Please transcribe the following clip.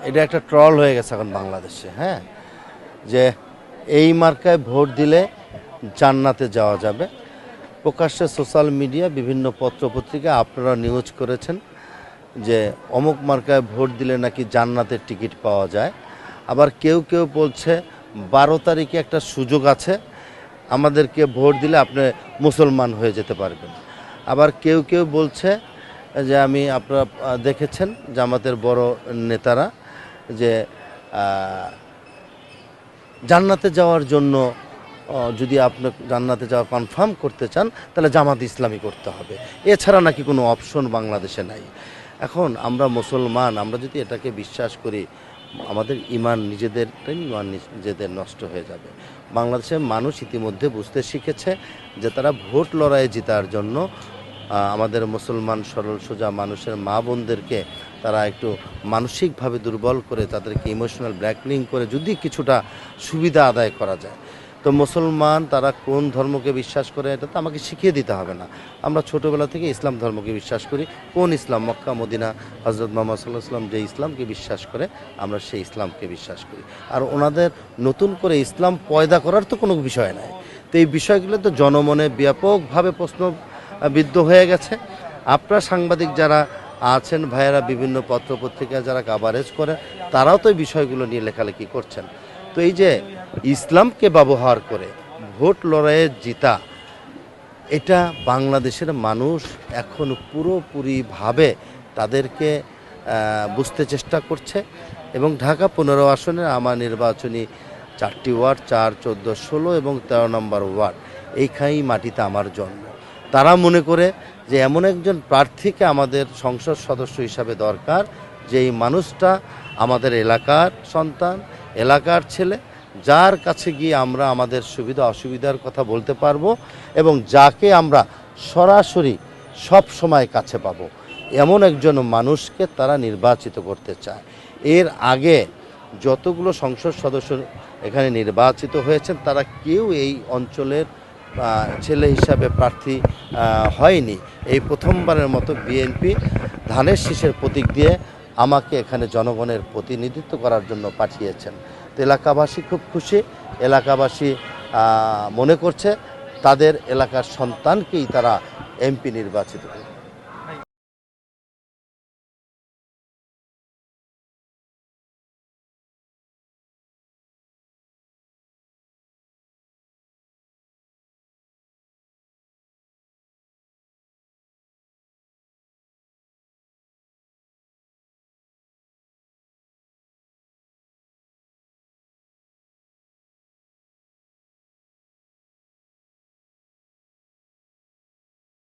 এটা একটা ট্রল হয়ে গেছে এখন বাংলাদেশে, হ্যাঁ, যে এই মার্কায় ভোট দিলে জান্নাতে যাওয়া যাবে। প্রকাশ্যে সোশ্যাল মিডিয়া বিভিন্ন পত্রপত্রিকা আপনারা নিউজ করেছেন যে অমুক মার্কায় ভোট দিলে নাকি জান্নাতের টিকিট পাওয়া যায়। আবার কেউ কেউ বলছে 12 তারিখে একটা সুযোগ আছে, আমাদেরকে ভোট দিলে আপনি মুসলমান হয়ে যেতে পারবেন। আবার কেউ কেউ বলছে যে আপনারা দেখেছেন জামাতের বড় নেতারা যে জান্নাতে যাওয়ার জন্য যদি আপনি জান্নাতে যাওয়া কনফার্ম করতে চান তাহলে জামাত ইসলামী করতে হবে, এছাড়া নাকি কোনো অপশন বাংলাদেশে নাই। এখন আমরা মুসলমান, আমরা যদি এটাকে বিশ্বাস করি আমাদের ইমান নিজেদের নষ্ট হয়ে যাবে। বাংলাদেশের মানুষ ইতিমধ্যে বুঝতে শিখেছে যে তারা ভোট লড়াইয়ে জেতার জন্য আমাদের মুসলমান সরল সোজা মানুষের মা বোনদেরকে তারা একটু মানসিকভাবে দুর্বল করে তাদেরকে ইমোশনাল ব্ল্যাকমেইলিং করে যদি কিছুটা সুবিধা আদায় করা যায়। তো মুসলমান তারা কোন ধর্মকে বিশ্বাস করে এটা তো আমাকে শিখিয়ে দিতে হবে না। আমরা ছোটোবেলা থেকে ইসলাম ধর্মকে বিশ্বাস করি। কোন ইসলাম? মক্কা মদিনা হজরত মুহাম্মদ সাল্লাল্লাহু আলাইহি ওয়াসাল্লাম যে ইসলামকে বিশ্বাস করে আমরা সেই ইসলামকে বিশ্বাস করি। আর ওনাদের নতুন করে ইসলাম পয়দা করার তো কোনো বিষয় নাই। তো এই বিষয়গুলো তো জনমনে ব্যাপকভাবে প্রশ্নবিদ্ধ হয়ে গেছে। আপনারা সাংবাদিক যারা আছেন ভাইয়েরা, বিভিন্ন পত্রপত্রিকা যারা কাভারেজ করে, তারাও তো এই বিষয়গুলো নিয়ে লেখালেখি করছেন। তো এই যে ইসলামকে ব্যবহার করে ভোট লড়াইয়ে জিতা, এটা বাংলাদেশের মানুষ এখন পুরোপুরিভাবে তাদেরকে বুঝতে চেষ্টা করছে। এবং ঢাকা 15 আসনের আমার নির্বাচনী 4টি ওয়ার্ড, 4, 14, 16 এবং 13 নম্বর ওয়ার্ড, এইখানেই মাটিতে আমার জন্ম। তারা মনে করে যে এমন একজন প্রার্থীকে আমাদের সংসদ সদস্য হিসাবে দরকার, যেই মানুষটা আমাদের এলাকার সন্তান, এলাকার ছেলে, যার কাছে গিয়ে আমরা আমাদের সুবিধা অসুবিধার কথা বলতে পারবো এবং যাকে আমরা সরাসরি সব সময় কাছে পাবো, এমন একজন মানুষকে তারা নির্বাচিত করতে চায়। এর আগে যতগুলো সংসদ সদস্য এখানে নির্বাচিত হয়েছেন তারা কেউ এই অঞ্চলের ছেলে হিসাবে প্রার্থী হয়নি। এই প্রথমবারের মতো বিএনপি ধানের শীষের প্রতীক দিয়ে আমাকে এখানে জনগণের প্রতিনিধিত্ব করার জন্য পাঠিয়েছেন। তো এলাকাবাসী খুব খুশি। এলাকাবাসী মনে করছে তাদের এলাকার সন্তানকেই তারা এমপি নির্বাচিত করবে।